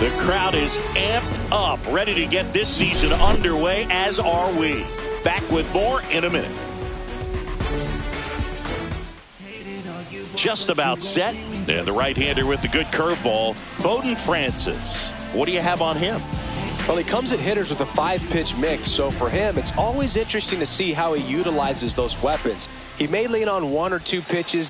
The crowd is amped up, ready to get this season underway, as are we. Back with more in a minute. Just about set. And the right-hander with the good curveball, Bowden Francis. What do you have on him? Well, he comes at hitters with a 5-pitch mix, so for him, it's always interesting to see how he utilizes those weapons. He may lean on 1 or 2 pitches.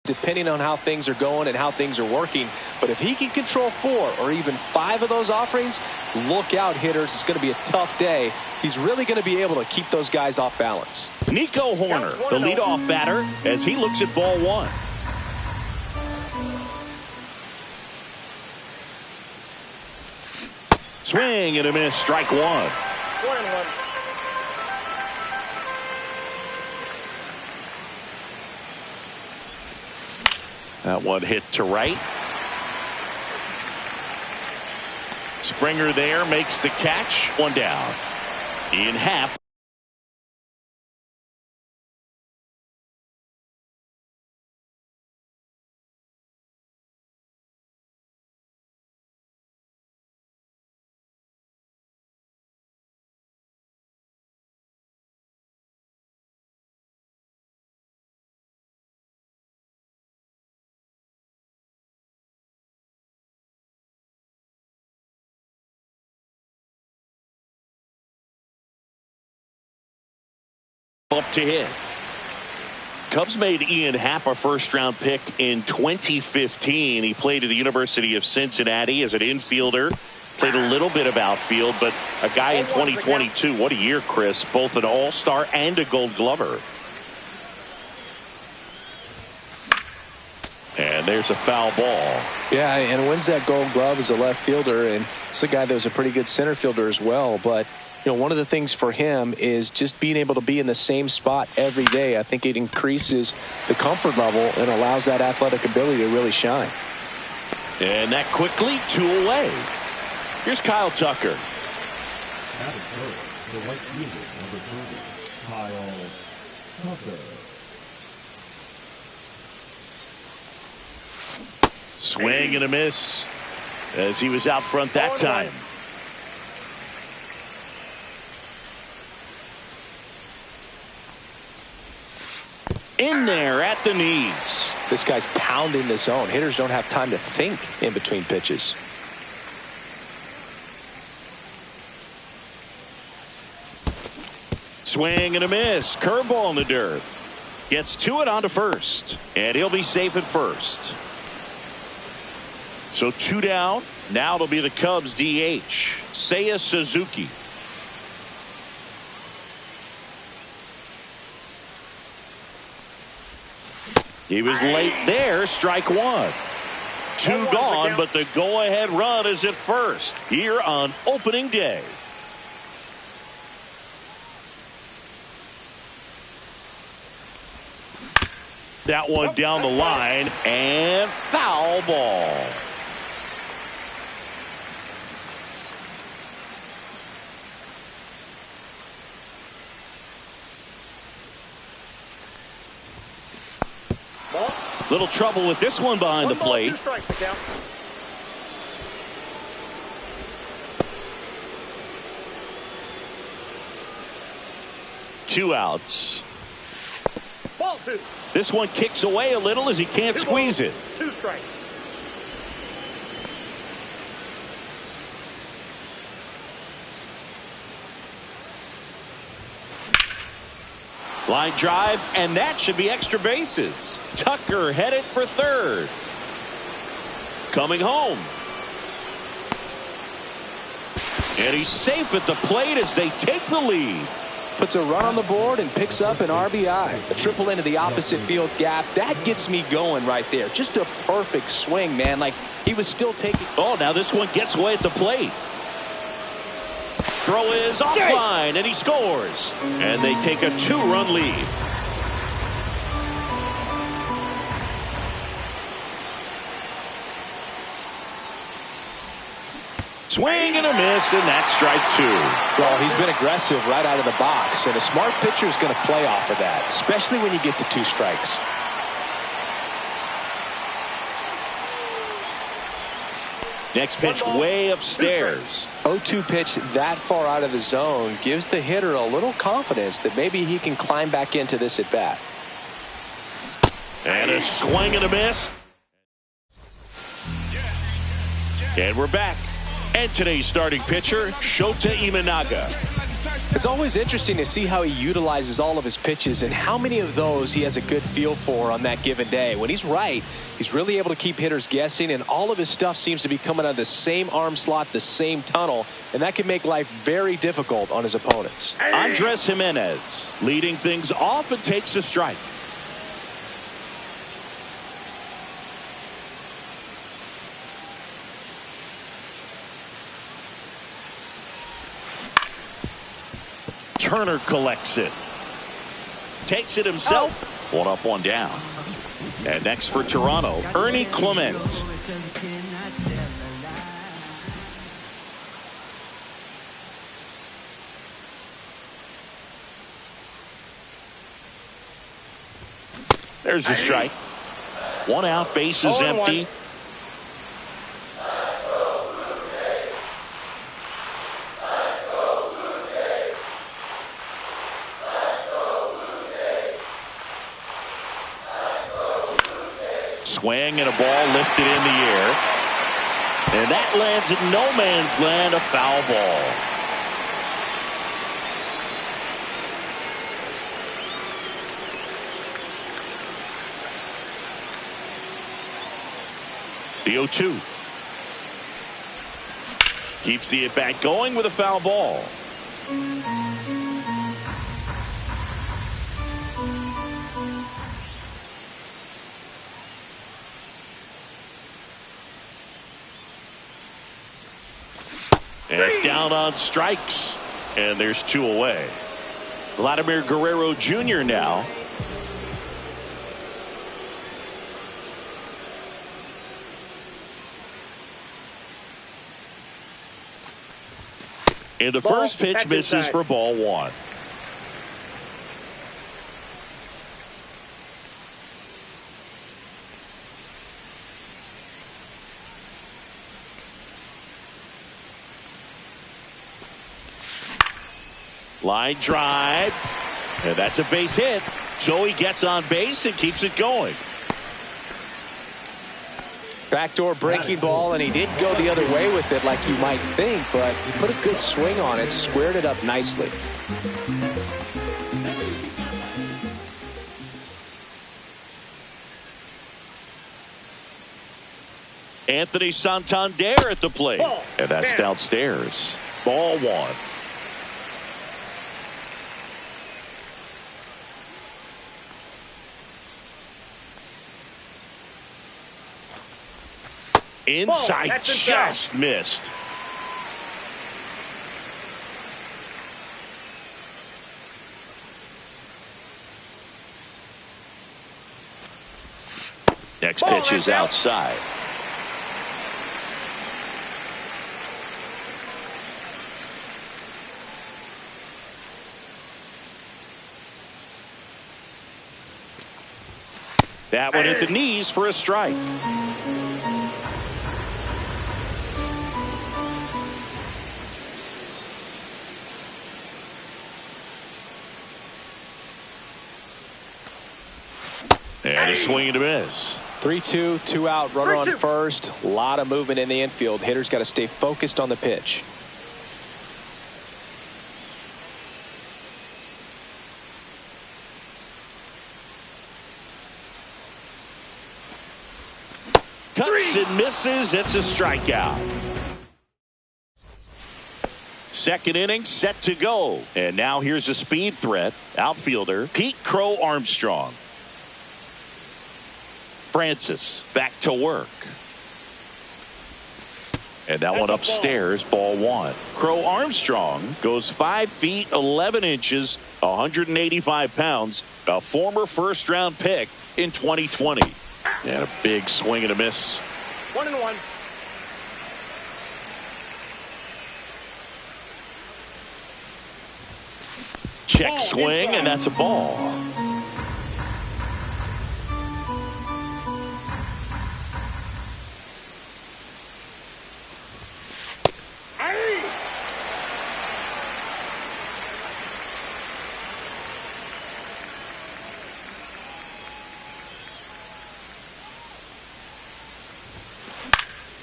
Depending on how things are going and how things are working. But if he can control 4 or even 5 of those offerings, look out, hitters. It's going to be a tough day. He's really going to be able to keep those guys off balance. Nico Horner, the leadoff batter, as he looks at ball 1. Swing and a miss, strike 1. 1-1. That one hit to right. Springer there makes the catch. 1 down. Ian Happ. Up to hit. Cubs made Ian Happ a first-round pick in 2015. He played at the University of Cincinnati as an infielder. Played a little bit of outfield, but a guy in 2022. What a year, Chris. Both an all-star and a gold glover. And there's a foul ball. Yeah, and wins that gold glove as a left fielder, and it's a guy that was a pretty good center fielder as well. But you know, one of the things for him is just being able to be in the same spot every day. I think it increases the comfort level and allows that athletic ability to really shine. And that quickly, 2 away. Here's Kyle Tucker. The right fielder, number 30, Kyle Tucker. Swing and a miss as he was out front that time. In there at the knees. This guy's pounding the zone. Hitters don't have time to think in between pitches. Swing and a miss. Curveball in the dirt. Gets to it onto first. And he'll be safe at first. So 2 down. Now it'll be the Cubs DH. Seiya Suzuki. He was late there. Strike 1. 2 gone, but the go-ahead run is at first here on opening day. That one down the line and foul ball. Little trouble with this one behind the plate. 2 strikes, the count. Two outs. Ball 2. This one kicks away a little as he can't squeeze it. 2 strikes. Line drive, and that should be extra bases. Tucker headed for third. Coming home. And he's safe at the plate as they take the lead. Puts a run on the board and picks up an RBI. A triple into the opposite field gap. That gets me going right there. Just a perfect swing, man. Like he was still taking. Oh, now this one gets away at the plate. Throw is offline, and he scores. And they take a 2-run lead. Swing and a miss, and that's strike 2. Well, he's been aggressive right out of the box, and a smart pitcher is going to play off of that, especially when you get to 2 strikes. Next pitch way upstairs. 0-2 pitch that far out of the zone gives the hitter a little confidence that maybe he can climb back into this at bat. And a swing and a miss. And we're back. And today's starting pitcher, Shota Imanaga. It's always interesting to see how he utilizes all of his pitches and how many of those he has a good feel for on that given day. When he's right, he's really able to keep hitters guessing, and all of his stuff seems to be coming out of the same arm slot, the same tunnel, and that can make life very difficult on his opponents. Andres Jimenez leading things off and takes a strike. Turner collects it. Takes it himself. 1 up, 1 down. And next for Toronto, Ernie Clement. There's a strike. 1 out, base is empty. Swing and a ball lifted in the air. And that lands in no man's land, a foul ball. The 0-2. Keeps the at-bat going with a foul ball. And down on strikes. And there's 2 away. Vladimir Guerrero Jr. now. And the first pitch misses for ball 1. Line drive, and that's a base hit. Joey gets on base and keeps it going. Backdoor breaking ball, and he did go the other way with it like you might think, but he put a good swing on it, squared it up nicely. Anthony Santander at the plate. And that's downstairs. Ball 1. Inside, just missed. Next pitch is outside. That one at the knees for a strike. And a swing and a miss. 3-2, 2 out, runner on first. A lot of movement in the infield. Hitter's got to stay focused on the pitch. Cuts and misses. It's a strikeout. Second inning set to go. And now here's a speed threat. Outfielder Pete Crow Armstrong. Francis back to work. And that one upstairs, ball one. Crow Armstrong goes 5 feet 11 inches, 185 pounds, a former first-round pick in 2020. And a big swing and a miss. 1-1. Check swing, and that's a ball.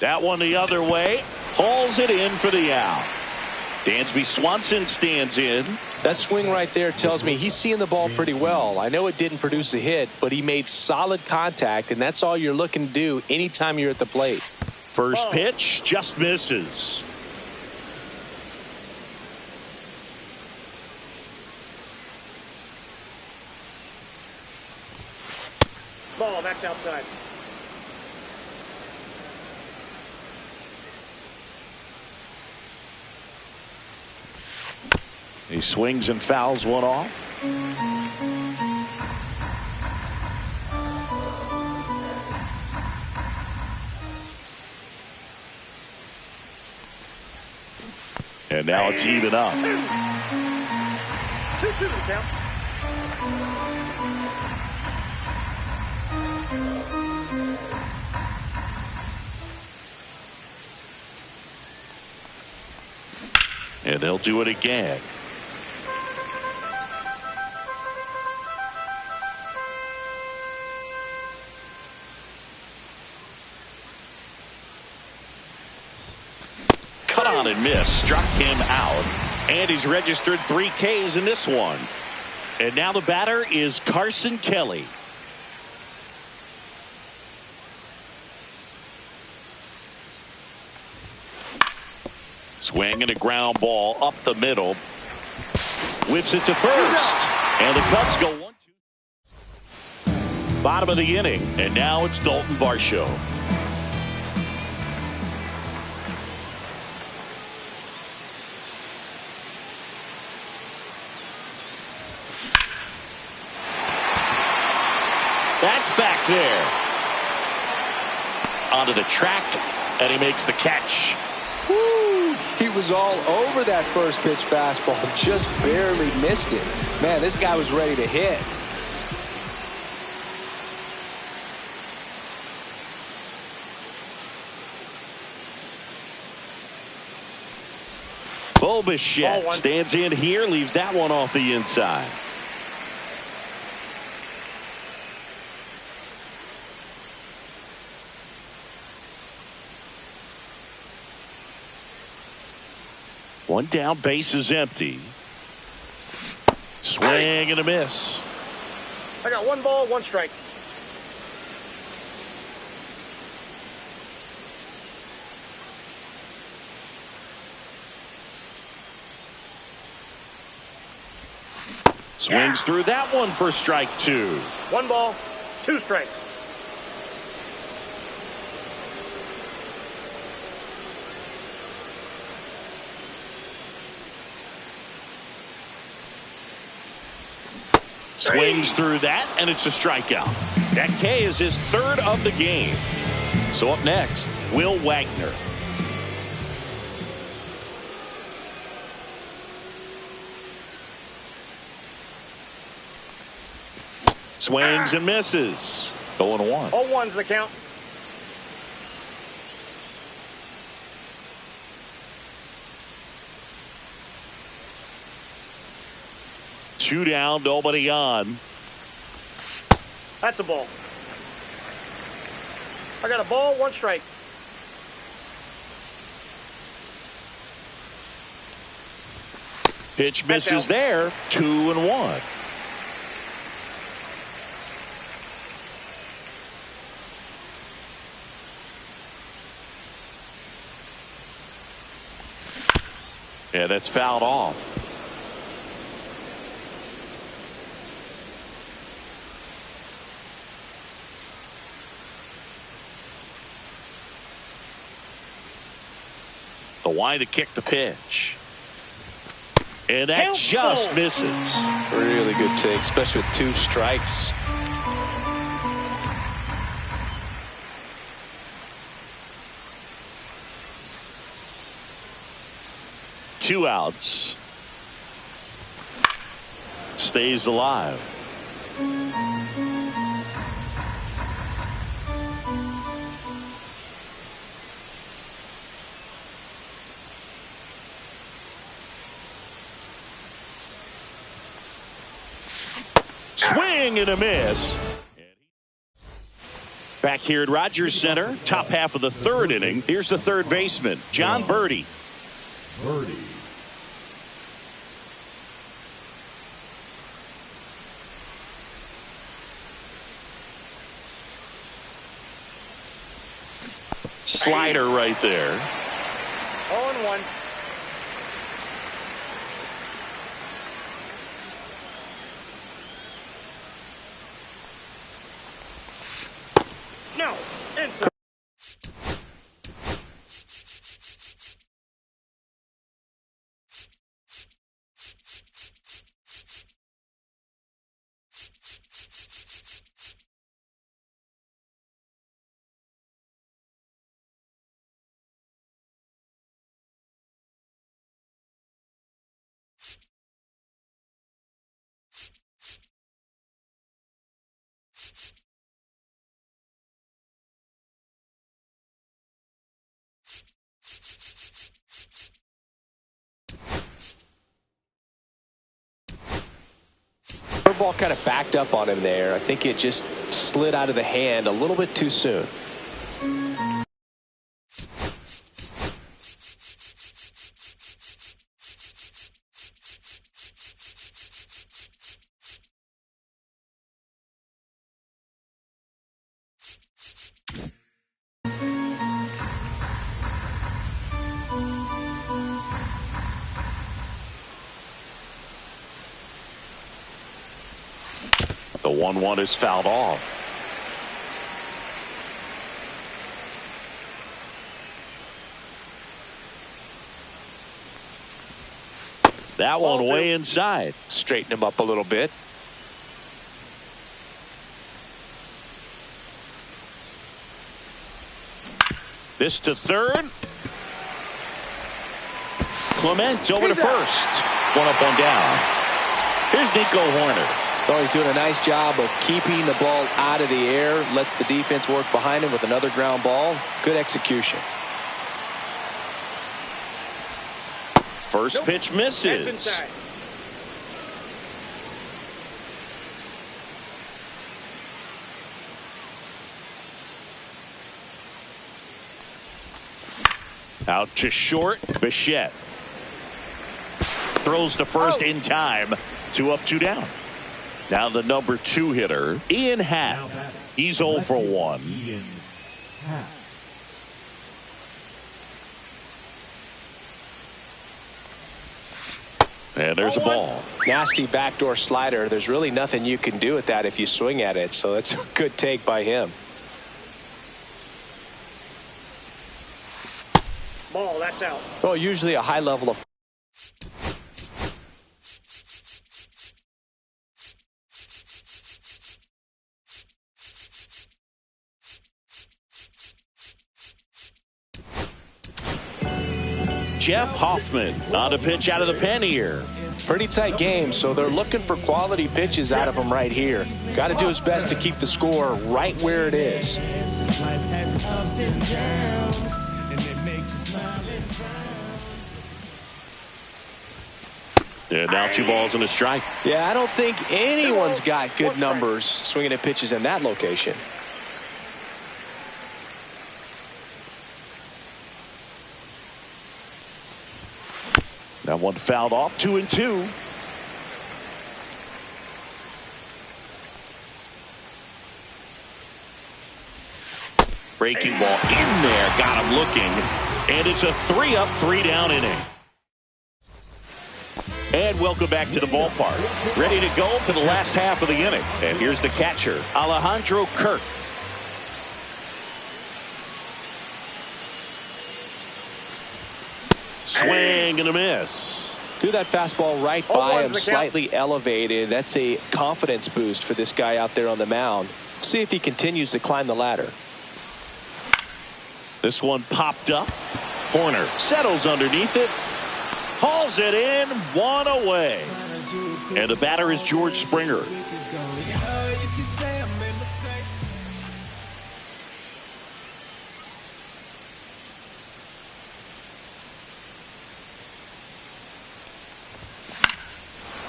That one the other way. Hauls it in for the out. Dansby Swanson stands in. That swing right there tells me he's seeing the ball pretty well. I know it didn't produce a hit, but he made solid contact, and that's all you're looking to do anytime you're at the plate. First pitch just misses. Ball, that's outside. He swings and fouls one off. And now it's even up. 2-2 to count. And they'll do it again. Cut on and miss. Struck him out. And he's registered 3 Ks in this one. And now the batter is Carson Kelly. Swing and a ground ball up the middle. Whips it to first. And the Cubs go 1-2. Bottom of the inning. And now it's Dalton Varsho. That's back there. Onto the track. And he makes the catch. Woo! He was all over that first pitch fastball, just barely missed it. Man, this guy was ready to hit. Bobichette stands in here, leaves that one off the inside. One down, base is empty. Swing and a miss. I got 1 ball, 1 strike. Swings through that one for strike 2. 1 ball, 2 strikes. Swings through that, and it's a strikeout. That K is his 3rd of the game. So up next, Will Wagner. Swings and misses. 0-1. 0-1's the count. Two down, nobody on. That's a ball. I got a ball, 1 strike. Pitch misses there. 2-1. Yeah, that's fouled off. The wide to kick the pitch. And that just misses. Really good take, especially with 2 strikes. Two outs. Stays alive. Swing and a miss. Back here at Rogers Center, top half of the 3rd inning. Here's the 3rd baseman, John Birdie. Birdie. Slider right there. 0-1. No, inside. Curveball kind of backed up on him there. I think it just slid out of the hand a little bit too soon. The 1-1 is fouled off. That one way inside. Straighten him up a little bit. This to 3rd. Clement over to 1st. One up, one down. Here's Nico Horner. Oh, he's doing a nice job of keeping the ball out of the air. Lets the defense work behind him with another ground ball. Good execution. First pitch misses. That's inside. Out to short. Bichette throws to first in time. 2 up, 2 down. Now the number 2 hitter, Ian Happ. He's 0 for 1. Ian Happ. And there's a ball. Nasty backdoor slider. There's really nothing you can do with that if you swing at it. So that's a good take by him. Ball, that's out. Well, usually a high level of Jeff Hoffman on a pitch out of the pen here. pretty tight game, so they're looking for quality pitches out of him right here. Got to do his best to keep the score right where it is. And now 2 balls and a strike. Yeah, I don't think anyone's got good numbers swinging at pitches in that location. That one fouled off. 2-2. Breaking ball in there. Got him looking. And it's a 3-up, 3-down inning. And welcome back to the ballpark. Ready to go for the last half of the inning. And here's the catcher, Alejandro Kirk. Swing and a miss. Threw that fastball right by him, slightly elevated. That's a confidence boost for this guy out there on the mound. See if he continues to climb the ladder. This one popped up. Horner settles underneath it. Hauls it in, one away. And the batter is George Springer.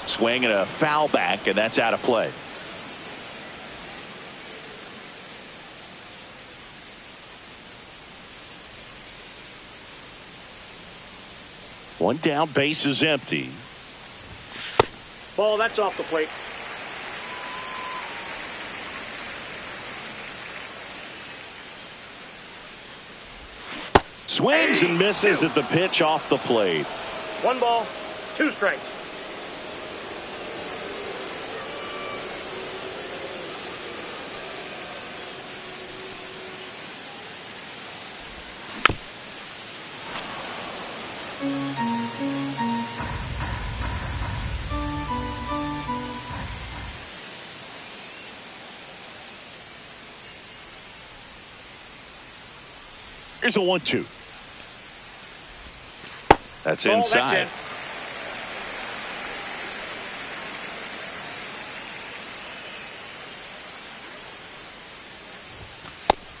Swing and a foul back, and that's out of play. One down, base is empty. Ball, that's off the plate. Swings and misses at the pitch off the plate. 1 ball, 2 strikes. Here's a 1-2. That's Ball, inside.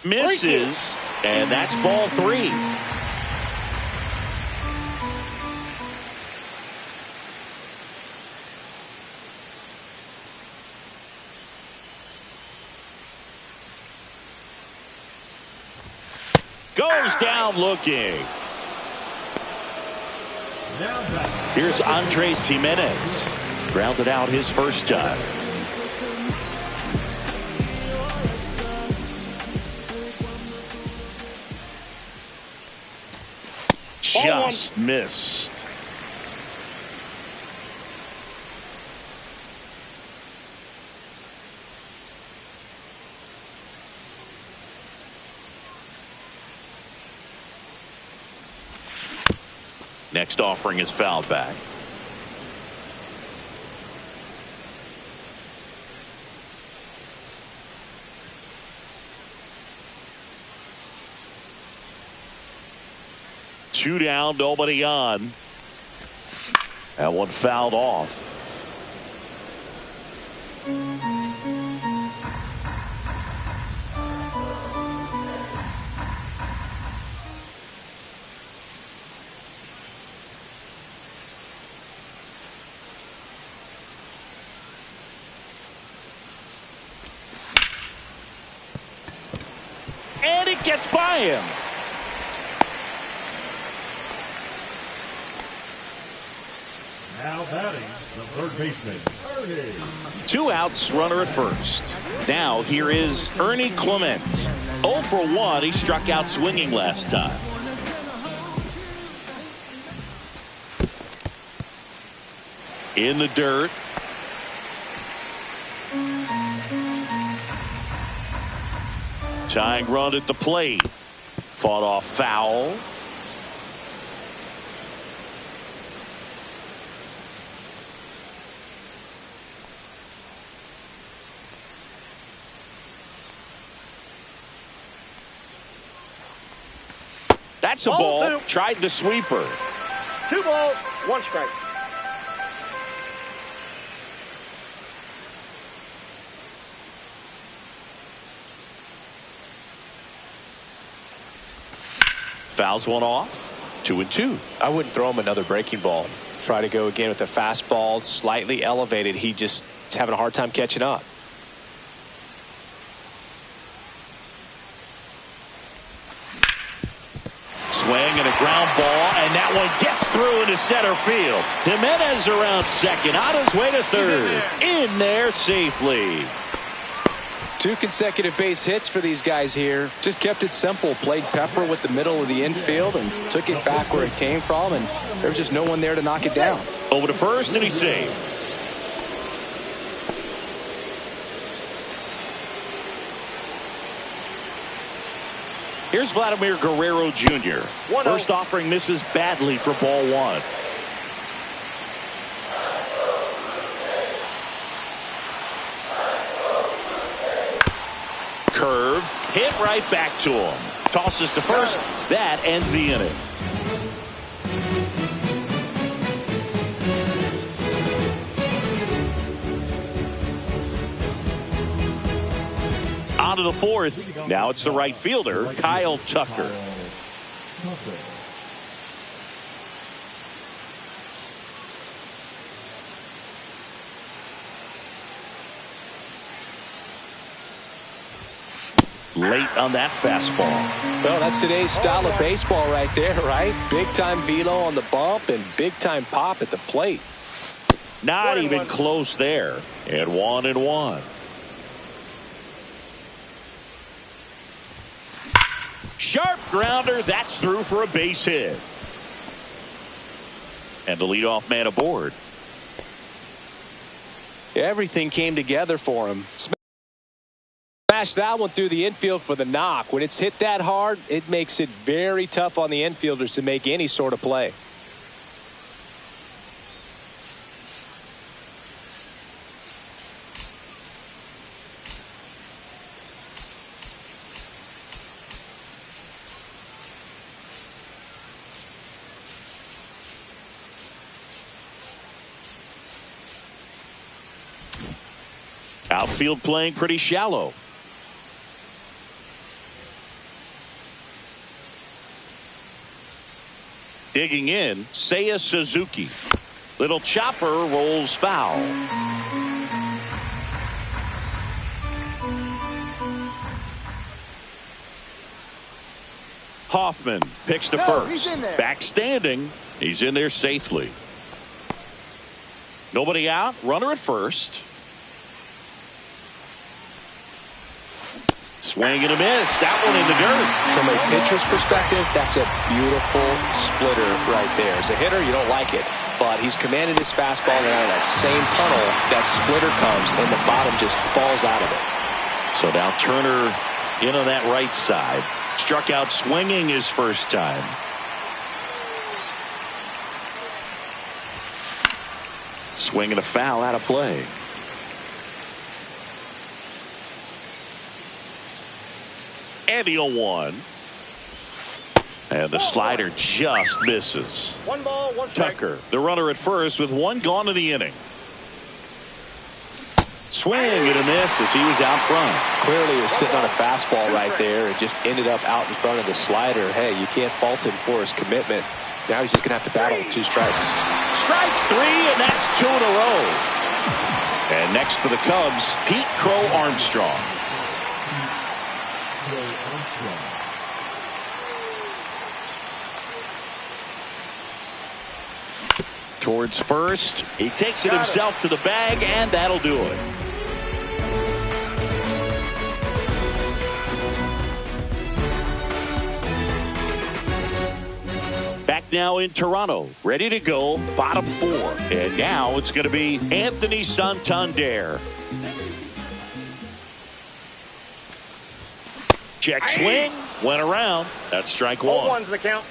that's Misses, and that's ball 3. Goes down looking. Here's Andres Jimenez. Grounded out his first time. Just missed. Next offering is fouled back. Two down, nobody on. That one fouled off. And it gets by him. Now batting, the third baseman, Ernie. 2 outs, runner at first. Now here is Ernie Clement. 0 for 1. He struck out swinging last time. In the dirt. Tying run at the plate. Fought off foul. That's a ball. Tried the sweeper. 2 balls, 1 strike. Fouls one off. 2-2. I wouldn't throw him another breaking ball. Try to go again with the fastball, slightly elevated. He just is having a hard time catching up. Swing and a ground ball, and that one gets through into center field. Jimenez around second, on his way to third. In there safely. 2 consecutive base hits for these guys here. Just kept it simple. Played pepper with the middle of the infield and took it back where it came from, and there was just no one there to knock it down. Over to first, and he's saved. Here's Vladimir Guerrero Jr. First offering misses badly for ball one. Curve, hit right back to him. Tosses to first. That ends the inning. On to the fourth. Now it's the right fielder, Kyle Tucker. Late on that fastball. Well, that's today's style of baseball right there, right? Big time velo on the bump and big time pop at the plate. Not even close there. And 1-1. Sharp grounder. That's through for a base hit. And the leadoff man aboard. Everything came together for him. Smashed that one through the infield for the knock. When it's hit that hard, it makes it very tough on the infielders to make any sort of play. Outfield playing pretty shallow. Digging in, Seiya Suzuki. Little chopper rolls foul. Hoffman picks to first. Back standing. He's in there safely. Nobody out. Runner at first. Swing and a miss. That one in the dirt. From a pitcher's perspective, that's a beautiful splitter right there. As a hitter, you don't like it. But he's commanded his fastball, and out of that same tunnel, that splitter comes, and the bottom just falls out of it. So now Turner in on that right side. Struck out swinging his first time. Swing and a foul out of play. And the 0-1. And the slider just misses. 1 ball, 1 strike. Tucker, the runner at first with one gone in the inning. Swing and a miss as he was out front. Clearly he was sitting on a fastball right there and just ended up out in front of the slider. Hey, you can't fault him for his commitment. Now he's just going to have to battle with 2 strikes. Strike 3, and that's 2 in a row. And next for the Cubs, Pete Crow Armstrong. Towards first. He takes it himself to the bag, and that'll do it. Back now in Toronto, ready to go, bottom 4. And now it's going to be Anthony Santander. Check swing, went around. That's strike 1. 0-1's the count.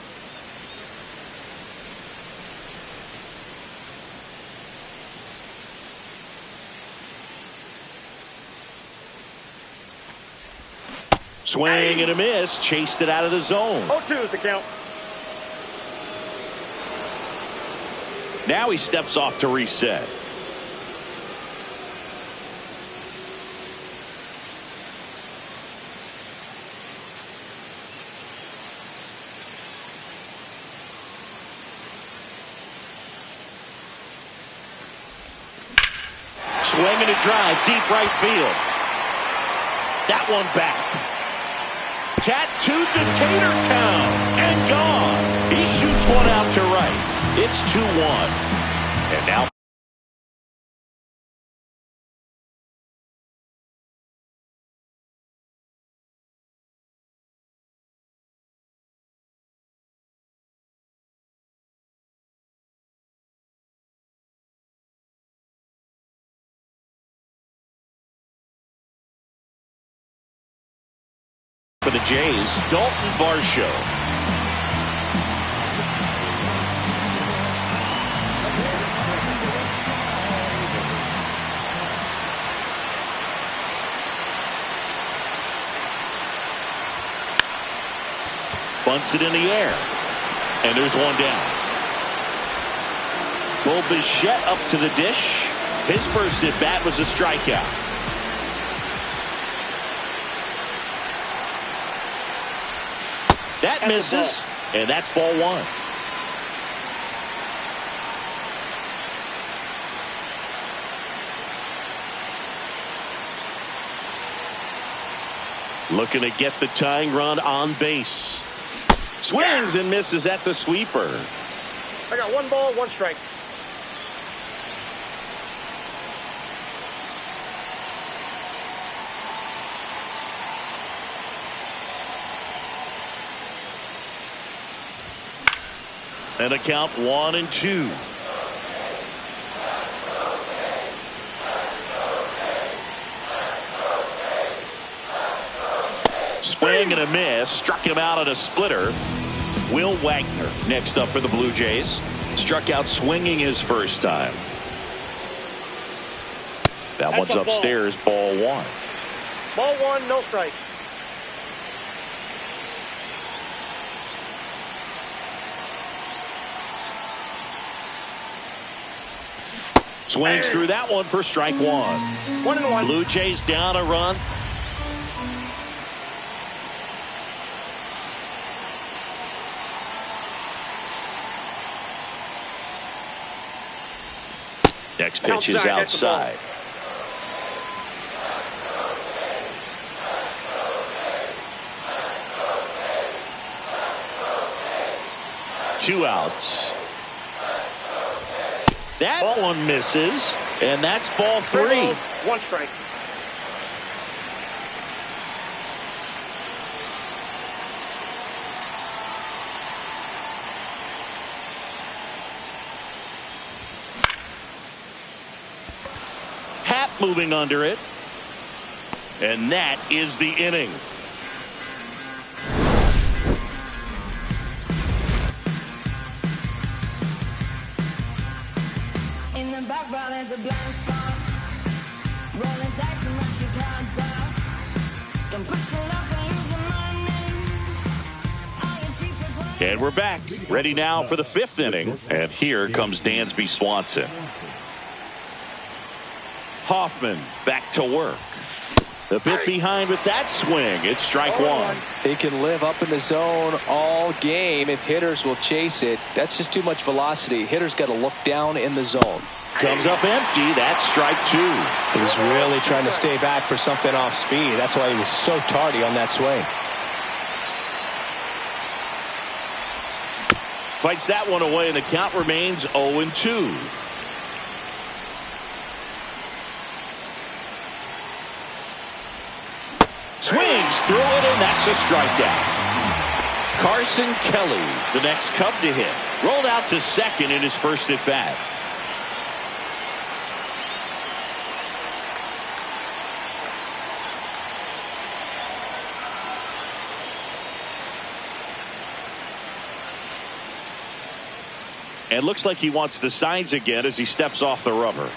Swing and a miss, chased it out of the zone. 0-2's the count. Now he steps off to reset. Swing and a drive, deep right field. That one back. Tattooed to Tatertown and gone. He shoots one out to right. It's 2-1. And now For the Jays, Dalton Varsho. Bunts it in the air. And there's one down. Bo Bichette up to the dish. His first at bat was a strikeout. That misses, and that's ball one. Looking to get the tying run on base. Swings and misses at the sweeper. I got 1 ball, 1 strike. And a count 1-2. Swing and a miss. Struck him out at a splitter. Will Wagner next up for the Blue Jays. Struck out swinging his first time. That one's upstairs. Ball one. Ball 1, no strike. Swings through that one for strike one. 1-1. Blue Jays down a run. Next pitch is outside. Two outs. That one misses, and that's ball 3. 1 strike. Hap moving under it, and that is the inning. In the background is a blind spot. Rolling dice and knock your cards out. Don't push the luck and lose the money. All your cheaters want. And we're back, ready now for the 5th inning. And here comes Dansby Swanson. Hoffman back to work. A bit behind with that swing. It's strike one. They can live up in the zone all game if hitters will chase it. That's just too much velocity. Hitters got to look down in the zone. Comes up empty. That's strike 2. He was really trying to stay back for something off speed. That's why he was so tardy on that swing. Fights that one away, and the count remains 0-2. Swings through it, and that's a strikeout. Carson Kelly, the next Cub to hit. Rolled out to second in his first at bat. And looks like he wants the signs again as he steps off the rubber.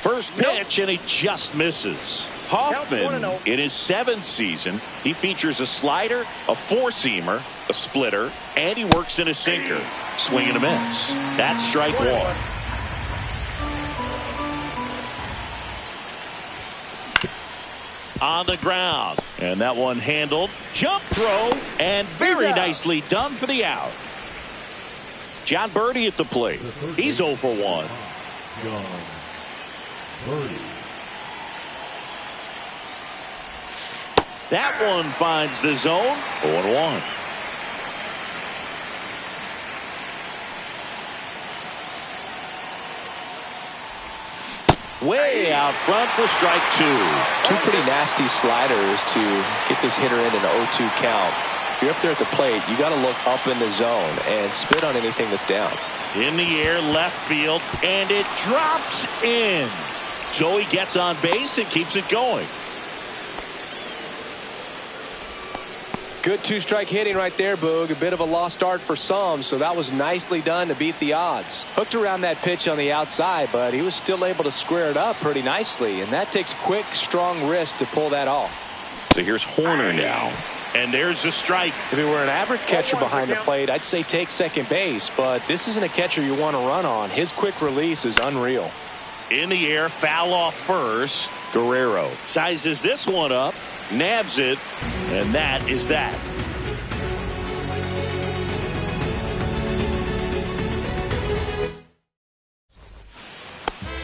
First pitch, and he just misses. Hoffman, in his 7th season, he features a slider, a four-seamer, a splitter, and he works in a sinker. Swing and a miss. That's strike 1. On the ground, and that one handled. Jump throw, and very nicely done for the out. John Birdie at the plate. He's 0 for 1. John Birdie. That one finds the zone. 0-1. Way out front for strike 2. Two pretty nasty sliders to get this hitter in an 0-2 count. If you're up there at the plate, you got to look up in the zone and spit on anything that's down. In the air, left field, and it drops in. So he gets on base and keeps it going. Good two-strike hitting right there, Boog. A bit of a lost start for some, so that was nicely done to beat the odds. Hooked around that pitch on the outside, but he was still able to square it up pretty nicely, and that takes quick, strong wrist to pull that off. So here's Horner now, and there's the strike. If he were an average catcher behind the plate, I'd say take second base, but this isn't a catcher you want to run on. His quick release is unreal. In the air, foul off first. Guerrero sizes this one up, nabs it, and that is that.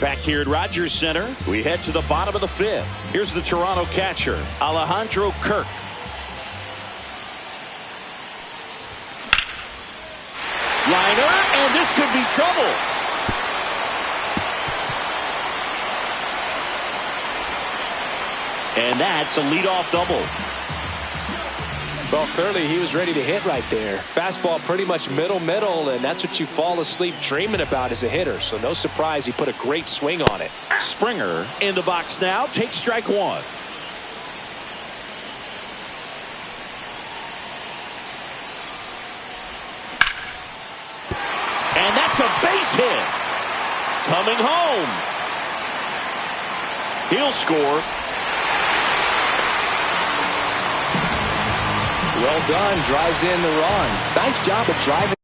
Back here at Rogers Center, we head to the bottom of the fifth. Here's the Toronto catcher, Alejandro Kirk. Liner, and this could be trouble. And that's a leadoff double. Well, clearly he was ready to hit right there. Fastball pretty much middle, and that's what you fall asleep dreaming about as a hitter. So no surprise he put a great swing on it. Springer in the box now, takes strike one. And that's a base hit. Coming home. He'll score. Well done. Drives in the run. Nice job of driving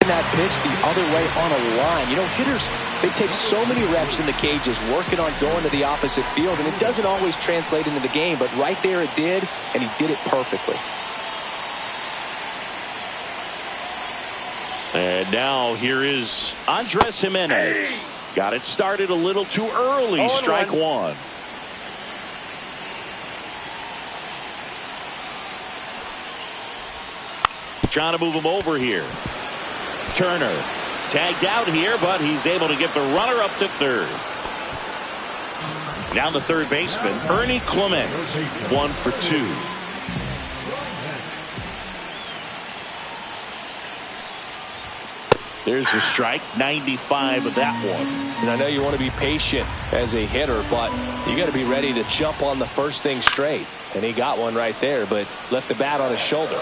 that pitch the other way on a line. You know, hitters, they take so many reps in the cages working on going to the opposite field, and it doesn't always translate into the game, but right there it did, and he did it perfectly. And now here is Andres Jimenez. Got it started a little too early. Strike one. Trying to move him over here. Turner tagged out here, but he's able to get the runner up to third. Now the third baseman, Ernie Clement, 1 for 2. There's the strike, 95 of that one. And I know you want to be patient as a hitter, but you got to be ready to jump on the first thing straight. And he got one right there, but left the bat on his shoulder.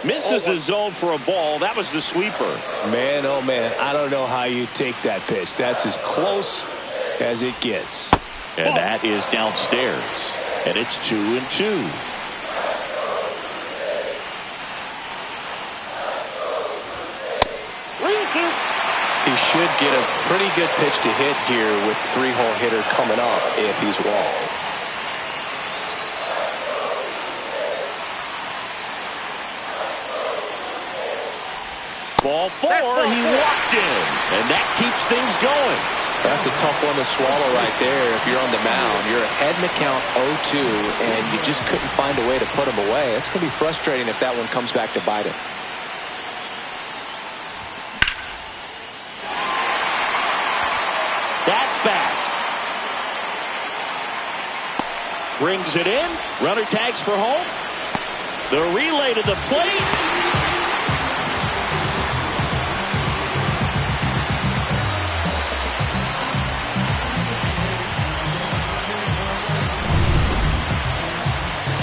Misses the zone for a ball. That was the sweeper. Man, oh man, I don't know how you take that pitch. That's as close as it gets. And that is downstairs. And it's 2-2. He should get a pretty good pitch to hit here with the three-hole hitter coming up if he's wrong. Ball 4, he walked in, and that keeps things going. That's a tough one to swallow right there if you're on the mound. You're ahead in the count 0-2, and you just couldn't find a way to put him away. It's going to be frustrating if that one comes back to bite him. That's back. Brings it in. Runner tags for home. The relay to the plate.